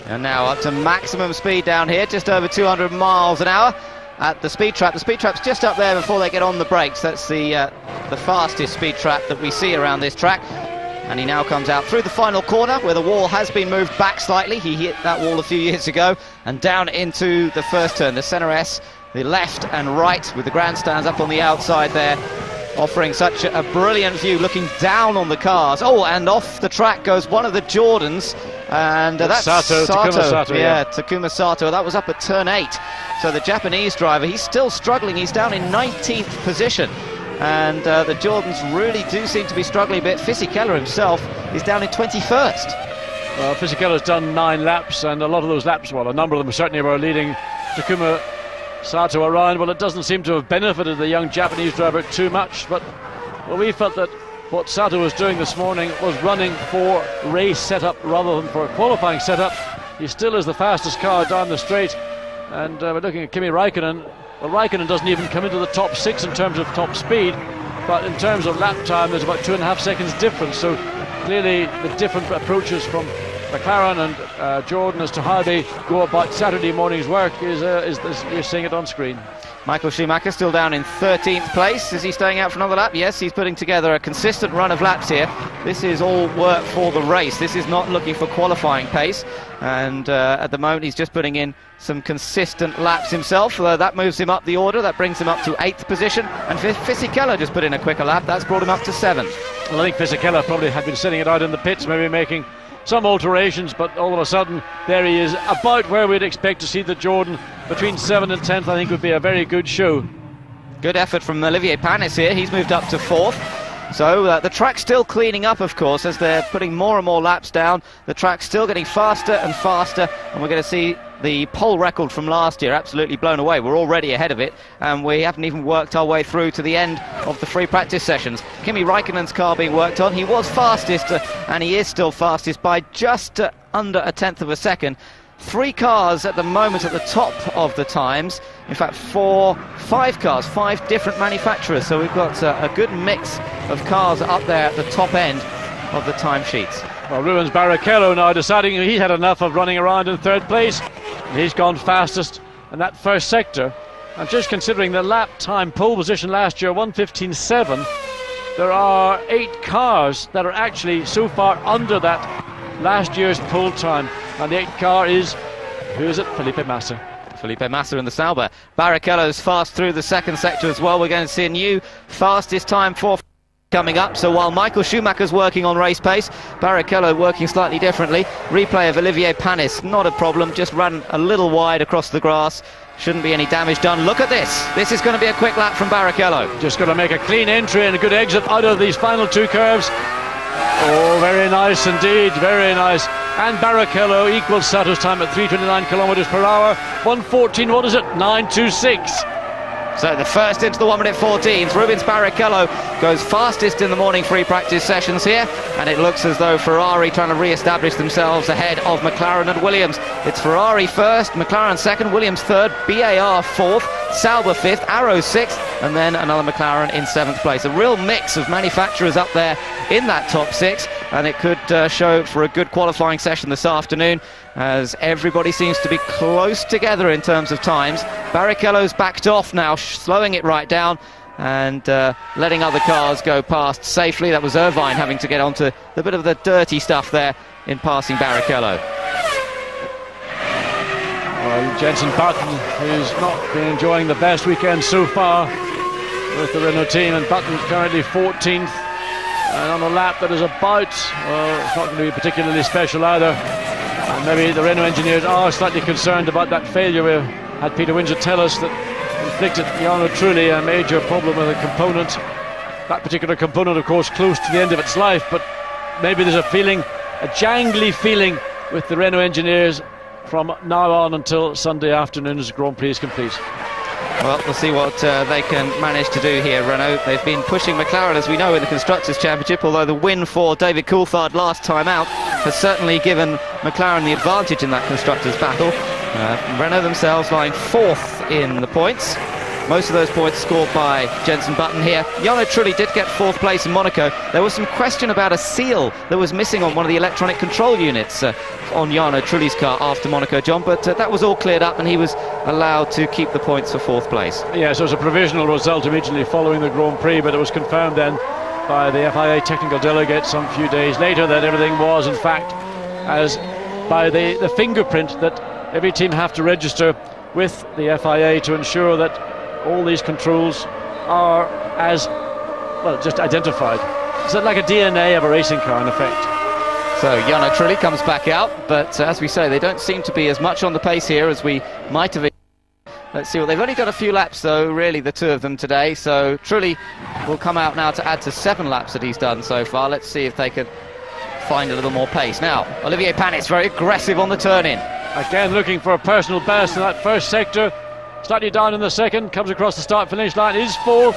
And now up to maximum speed down here, just over 200 miles an hour at the speed trap. The speed trap's just up there before they get on the brakes. That's the fastest speed trap that we see around this track. And he now comes out through the final corner where the wall has been moved back slightly. He hit that wall a few years ago, and down into the first turn, the centre S, the left and right, with the grandstands up on the outside there, offering such a brilliant view, looking down on the cars. Oh, and off the track goes one of the Jordans, and that's Sato. Takuma Sato, yeah, Takuma Sato. That was up at turn 8. So the Japanese driver, he's still struggling. He's down in 19th position, and the Jordans really do seem to be struggling a bit. Fisichella himself is down in 21st. Well, Fisichella's done 9 laps, and a lot of those laps, well, a number of them certainly were leading Takuma Sato around. Well, it doesn't seem to have benefited the young Japanese driver too much, but we felt that what Sato was doing this morning was running for race setup rather than for a qualifying setup. He still is the fastest car down the straight, and we're looking at Kimi Raikkonen. Well, Raikkonen doesn't even come into the top 6 in terms of top speed, but in terms of lap time there's about 2.5 seconds difference. So clearly the different approaches from McLaren and Jordan as to how they go about Saturday morning's work is you're seeing it on screen. Michael Schumacher still down in 13th place. Is he staying out for another lap? Yes, he's putting together a consistent run of laps here. This is all work for the race. This is not looking for qualifying pace, and at the moment he's just putting in some consistent laps himself. That moves him up the order. That brings him up to 8th position, and Fisichella just put in a quicker lap. That's brought him up to 7th. Well, I think Fisichella probably had been sitting it out in the pits, maybe making some alterations, but all of a sudden there he is, about where we'd expect to see the Jordan. Between 7th and 10th I think would be a very good show. Good effort from Olivier Panis here. He's moved up to 4th. So the track's still cleaning up, of course, as they're putting more and more laps down. The track's still getting faster and faster, and we're going to see the pole record from last year absolutely blown away. We're already ahead of it, and we haven't even worked our way through to the end of the free practice sessions. Kimi Raikkonen's car being worked on. He was fastest, and he is still fastest by just under 1/10 of a second. 3 cars at the moment at the top of the times. In fact, 5 cars, 5 different manufacturers. So we've got a good mix of cars up there at the top end of the timesheets. Well, Rubens Barrichello now deciding he had enough of running around in 3rd place. He's gone fastest in that first sector. I'm just considering the lap time pole position last year, 1:15.7. There are 8 cars that are actually so far under that last year's pole time, and the 8th car is, who is it? Felipe Massa. Felipe Massa in the Sauber. Barrichello's fast through the second sector as well. We're going to see a new fastest time for coming up. So while Michael Schumacher's working on race pace, Barrichello working slightly differently. Replay of Olivier Panis, not a problem, just ran a little wide across the grass. Shouldn't be any damage done. Look at this. This is going to be a quick lap from Barrichello. Just got to make a clean entry and a good exit out of these final 2 curves. Oh, very nice indeed, very nice. And Barrichello equals Sato's time at 3:29 kilometers per hour. 1:14, what is it? 9:26. So the first into the 1:14. Rubens Barrichello goes fastest in the morning free practice sessions here, and it looks as though Ferrari trying to re-establish themselves ahead of McLaren and Williams. It's Ferrari first, McLaren second, Williams third, BAR fourth, Sauber fifth, Arrow sixth, and then another McLaren in 7th place. A real mix of manufacturers up there in that top 6, and it could show for a good qualifying session this afternoon, as everybody seems to be close together in terms of times. Barrichello's backed off now, slowing it right down and letting other cars go past safely. That was Irvine having to get onto the bit of the dirty stuff there in passing Barrichello. Well, Jenson Button, who's not been enjoying the best weekend so far with the Renault team, and Button's currently 14th and on a lap that is about, well, it's not going to be particularly special either. And maybe the Renault engineers are slightly concerned about that failure. We had Peter Windsor tell us that inflicted Jarno Trulli a major problem with a component. That particular component, of course, close to the end of its life, but maybe there's a feeling, a jangly feeling with the Renault engineers from now on until Sunday afternoon's Grand Prix is complete. Well, we'll see what they can manage to do here, Renault. They've been pushing McLaren, as we know, in the Constructors' Championship, although the win for David Coulthard last time out has certainly given McLaren the advantage in that Constructors' battle. Renault themselves lying 4th in the points. Most of those points scored by Jenson Button here. Jarno Trulli did get 4th place in Monaco. There was some question about a seal that was missing on one of the electronic control units on Jarno Trulli's car after Monaco, John, but that was all cleared up and he was allowed to keep the points for 4th place. Yeah, so it was a provisional result immediately following the Grand Prix, but it was confirmed then by the FIA technical delegate some few days later that everything was in fact as by the fingerprint that every team have to register with the FIA to ensure that all these controls are as, well, just identified. It's like a DNA of a racing car in effect. So Jarno Trulli comes back out, but as we say, they don't seem to be as much on the pace here as we might have. Let's see what they've only got a few laps though, really, the two of them today. So Trulli will come out now to add to 7 laps that he's done so far. Let's see if they can find a little more pace. Now, Olivier Panis very aggressive on the turn-in. Again, looking for a personal best in that first sector. Slightly down in the second, comes across the start-finish line, is 4th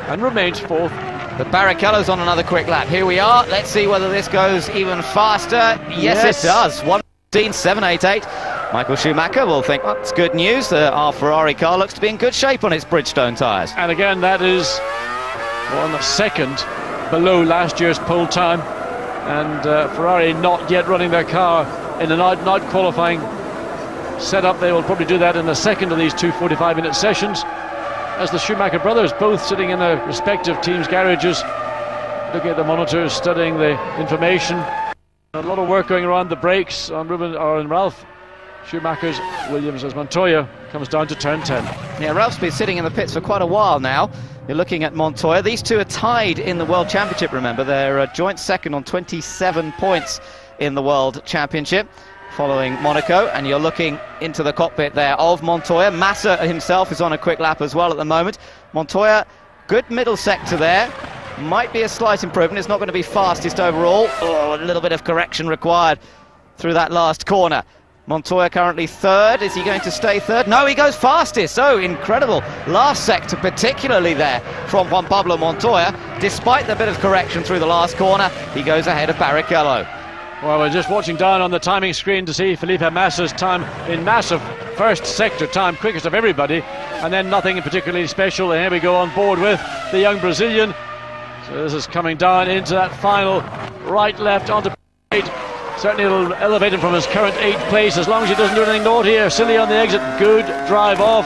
and remains 4th. But Barrichello's on another quick lap. Here we are. Let's see whether this goes even faster. Yes. It does. 1:15.788. Michael Schumacher will think, well, that's good news. Our Ferrari car looks to be in good shape on its Bridgestone tyres. And again, that is 1 below last year's pole time. And Ferrari not yet running their car in an out-and-out qualifying setup. They will probably do that in the second of these 2 45-minute sessions, as the Schumacher brothers both sitting in their respective teams' garages, looking at the monitors, studying the information. A lot of work going around the brakes on Ralph Schumacher's Williams as Montoya comes down to turn 10. Yeah, Ralph's been sitting in the pits for quite a while now. You're looking at Montoya. These two are tied in the World Championship, remember. They're a joint second on 27 points in the World Championship, following Monaco, and you're looking into the cockpit there of Montoya. Massa himself is on a quick lap as well at the moment. Montoya, good middle sector there. Might be a slight improvement. It's not going to be fastest overall. Oh, a little bit of correction required through that last corner. Montoya currently 3rd. Is he going to stay 3rd? No, he goes fastest. Oh, incredible. Last sector, particularly there from Juan Pablo Montoya. Despite the bit of correction through the last corner, he goes ahead of Barrichello. Well, we're just watching down on the timing screen to see Felipe Massa's time in massive first sector time, quickest of everybody, and then nothing particularly special. And here we go on board with the young Brazilian. So this is coming down into that final right-left onto 8. Certainly it'll elevate him from his current 8th place, as long as he doesn't do anything naughty or silly on the exit. Good drive off.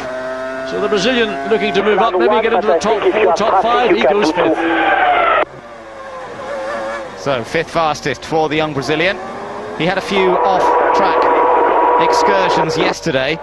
So the Brazilian looking to move up, maybe get into the top 4, top 5. He goes 5th. So 5th fastest for the young Brazilian. He had a few off-track excursions yesterday.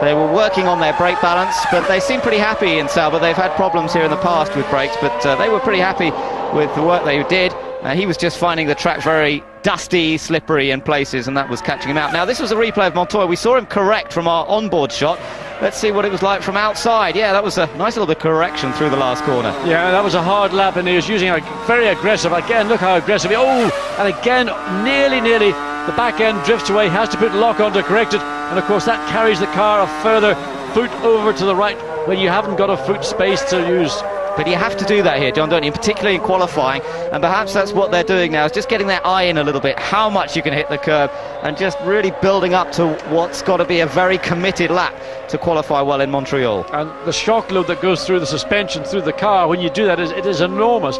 They were working on their brake balance, but they seem pretty happy in Sauber. They've had problems here in the past with brakes, but they were pretty happy with the work they did. He was just finding the track very dusty, slippery in places, and that was catching him out. Now, this was a replay of Montoya. We saw him correct from our onboard shot. Let's see what it was like from outside. Yeah, that was a nice little bit of correction through the last corner. Yeah, that was a hard lap, and he was using a very aggressive. Again, look how aggressive. And again, nearly, the back end drifts away, has to put lock on to correct it, and of course that carries the car a further foot over to the right when you haven't got a foot space to use. But you have to do that here, John, don't you? Particularly in qualifying, and perhaps that's what they're doing now, is just getting their eye in a little bit, how much you can hit the curb, and just really building up to what's got to be a very committed lap to qualify well in Montreal. And the shock load that goes through the suspension, through the car, when you do that, it is enormous.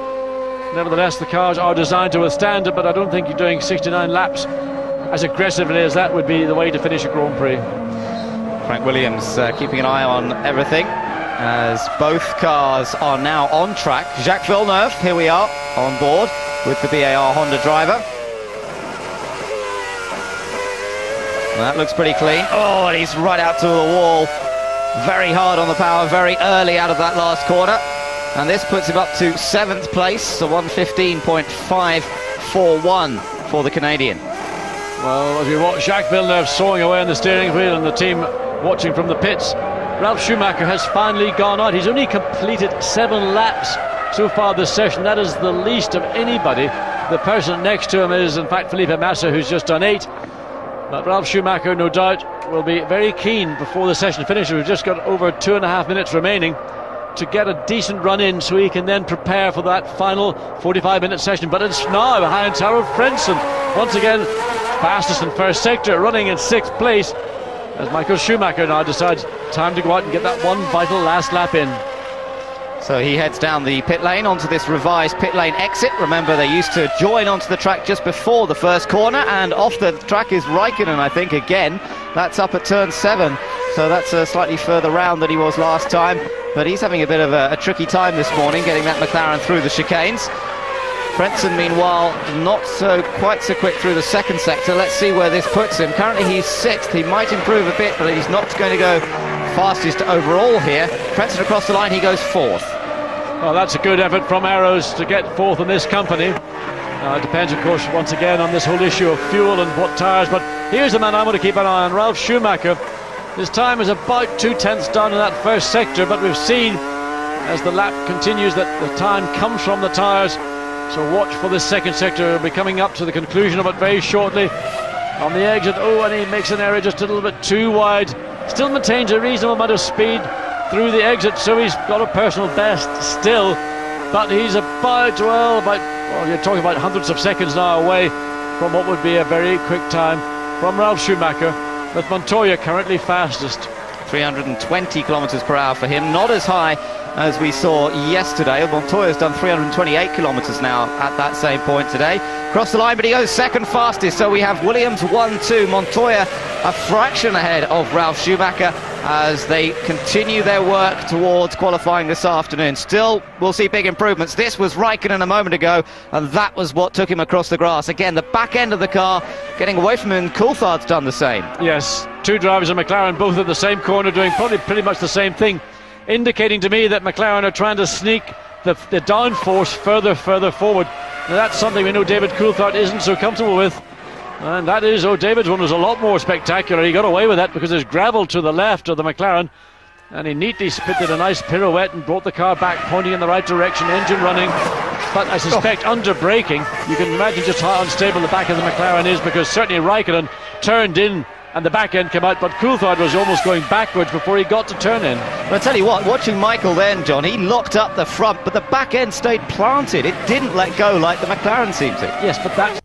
Nevertheless, the cars are designed to withstand it, but I don't think you're doing 69 laps as aggressively as that would be the way to finish a Grand Prix. Frank Williams keeping an eye on everything, as both cars are now on track. Jacques Villeneuve, here we are, on board with the BAR Honda driver. That looks pretty clean. Oh, and he's right out to the wall. Very hard on the power, very early out of that last corner. And this puts him up to 7th place, so 1:15.541 for the Canadian. Well, as we watch Jacques Villeneuve sawing away on the steering wheel and the team watching from the pits, Ralf Schumacher has finally gone out. He's only completed 7 laps so far this session. That is the least of anybody. The person next to him is, in fact, Felipe Massa, who's just done 8. But Ralf Schumacher, no doubt, will be very keen before the session finishes. We've just got over 2.5 minutes remaining to get a decent run in so he can then prepare for that final 45-minute session. But it's now behind Harold Frentzen, once again fastest in first sector, running in 6th place, as Michael Schumacher now decides time to go out and get that one vital last lap in. So he heads down the pit lane onto this revised pit lane exit. Remember, they used to join onto the track just before the first corner, and off the track is Raikkonen, I think, again. That's up at turn 7, so that's a slightly further round than he was last time, but he's having a bit of a tricky time this morning getting that McLaren through the chicanes. Frentzen, meanwhile, not quite so quick through the second sector. Let's see where this puts him. Currently he's 6th. He might improve a bit, but he's not going to go fastest overall here. Frentzen across the line, he goes 4th. Well, that's a good effort from Arrows to get 4th in this company. It depends, of course, once again on this whole issue of fuel and what tyres, but here's the man I want to keep an eye on, Ralf Schumacher. His time is about 2/10 down in that first sector, but we've seen as the lap continues that the time comes from the tyres. So watch for this second sector. We'll be coming up to the conclusion of it very shortly. On the exit, and he makes an error just a little bit too wide. Still maintains a reasonable amount of speed through the exit, so he's got a personal best still. But he's about, you're talking about hundreds of seconds now away from what would be a very quick time from Ralf Schumacher, with Montoya currently fastest. 320 kilometers per hour for him, not as high as we saw yesterday. Montoya's done 328 kilometers now at that same point today. Cross the line, but he goes 2nd fastest, so we have Williams 1-2, Montoya a fraction ahead of Ralf Schumacher as they continue their work towards qualifying this afternoon. Still, we'll see big improvements. This was Raikkonen a moment ago, and that was what took him across the grass. Again, the back end of the car getting away from him. Coulthard's done the same. Yes, 2 drivers in McLaren, both at the same corner, doing probably pretty much the same thing, indicating to me that McLaren are trying to sneak the downforce further forward. Now, that's something we know David Coulthard isn't so comfortable with. And that is, David's one was a lot more spectacular. He got away with that because there's gravel to the left of the McLaren, and he neatly did a nice pirouette and brought the car back, pointing in the right direction, engine running. But I suspect under braking, you can imagine just how unstable the back of the McLaren is, because certainly Raikkonen turned in and the back end came out, but Coulthard was almost going backwards before he got to turn in. But I tell you what, watching Michael then, John, he locked up the front, but the back end stayed planted. It didn't let go like the McLaren seemed to. Yes, but that's...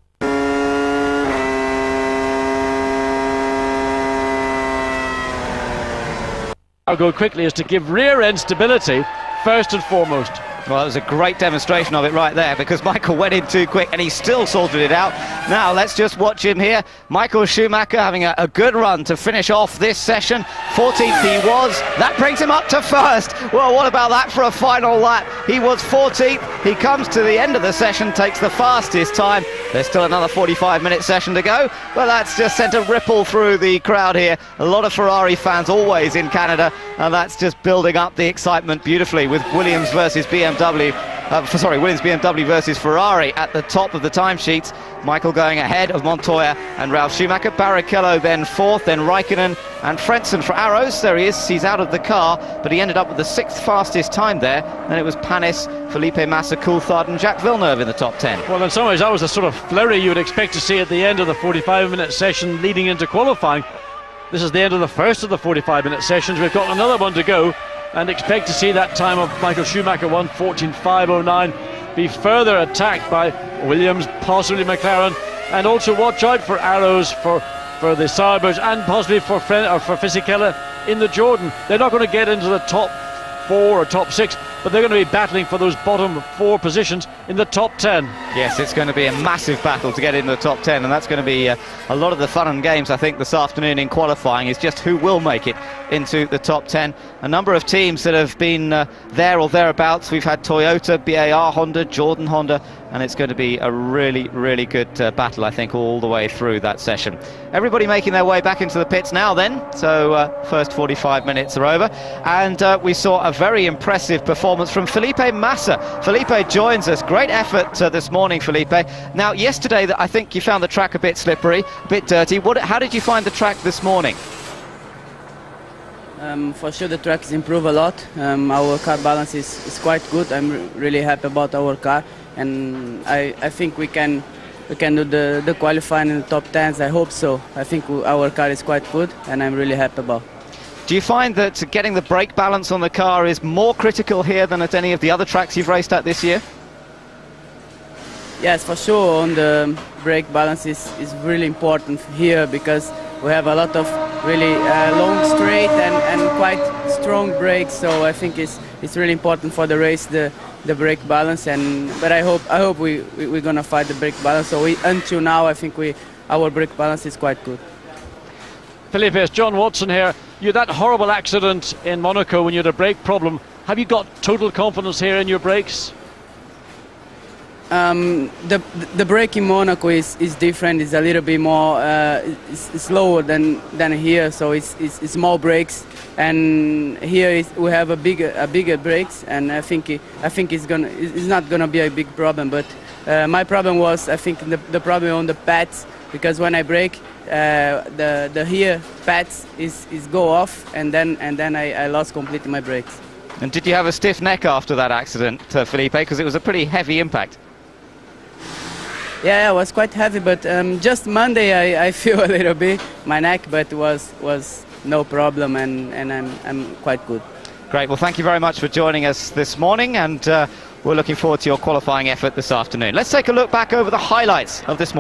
I'll go quickly, is to give rear end stability first and foremost. Well, it was a great demonstration of it right there, because Michael went in too quick and he still sorted it out. Now let's just watch him here. Michael Schumacher having a good run to finish off this session. 14th he was. That brings him up to first. Well, what about that for a final lap? He was 14th. He comes to the end of the session, takes the fastest time. There's still another 45-minute session to go, but that's just sent a ripple through the crowd here. A lot of Ferrari fans always in Canada, and that's just building up the excitement beautifully, with Williams versus BMW. Williams BMW versus Ferrari at the top of the timesheets. Michael going ahead of Montoya and Ralf Schumacher. Barrichello then fourth, then Raikkonen and Frentzen for Arrows. There he is, he's out of the car, but he ended up with the sixth fastest time there. Then it was Panis, Felipe Massa, Coulthard and Jacques Villeneuve in the top 10. Well, in some ways that was the sort of flurry you would expect to see at the end of the 45-minute session leading into qualifying. This is the end of the first of the 45-minute sessions. We've got another one to go, and expect to see that time of Michael Schumacher 1:14.509 be further attacked by Williams, possibly McLaren, and also watch out for Arrows, for the Saubers, and possibly for Fisichella in the Jordan. They're not going to get into the top 4 or top 6, but they're going to be battling for those bottom 4 positions in the top 10. Yes, it's going to be a massive battle to get into the top 10, and that's going to be a lot of the fun and games, I think, this afternoon in qualifying, is just who will make it into the top 10. A number of teams that have been there or thereabouts. We've had Toyota, BAR Honda, Jordan Honda, and it's going to be a really, really good battle, I think, all the way through that session. Everybody making their way back into the pits now then, so first 45 minutes are over, and we saw a very impressive performance from Felipe Massa. Felipe joins us. Great effort this morning, Felipe. Now, yesterday, I think you found the track a bit slippery, a bit dirty. How did you find the track this morning? For sure, the track has improved a lot. Our car balance is quite good. I'm really happy about our car, and I think we can do the qualifying in the top 10s. I hope so. I think our car is quite good, and I'm really happy about. Do you find that getting the brake balance on the car is more critical here than at any of the other tracks you've raced at this year? Yes, for sure. On the brake balance is really important here, because we have a lot of really long straight and quite strong brakes. So I think it's really important for the race, the brake balance. But I hope we're gonna fight the brake balance. So until now, I think our brake balance is quite good. Felipe, it's John Watson here. You had that horrible accident in Monaco when you had a brake problem. Have you got total confidence here in your brakes? The brake in Monaco is different. It's a little bit more it's slower than here, so it's small brakes, and here we have a bigger brakes, and I think it's not gonna be a big problem. But my problem was, I think, the problem on the pads, because when I brake, the here pads is go off, and then I lost completely my brakes. And did you have a stiff neck after that accident, Felipe? Because it was a pretty heavy impact. Yeah, it was quite heavy, but just Monday I feel a little bit my neck, but it was no problem, and I'm quite good. Great. Well, thank you very much for joining us this morning, and we're looking forward to your qualifying effort this afternoon. Let's take a look back over the highlights of this morning.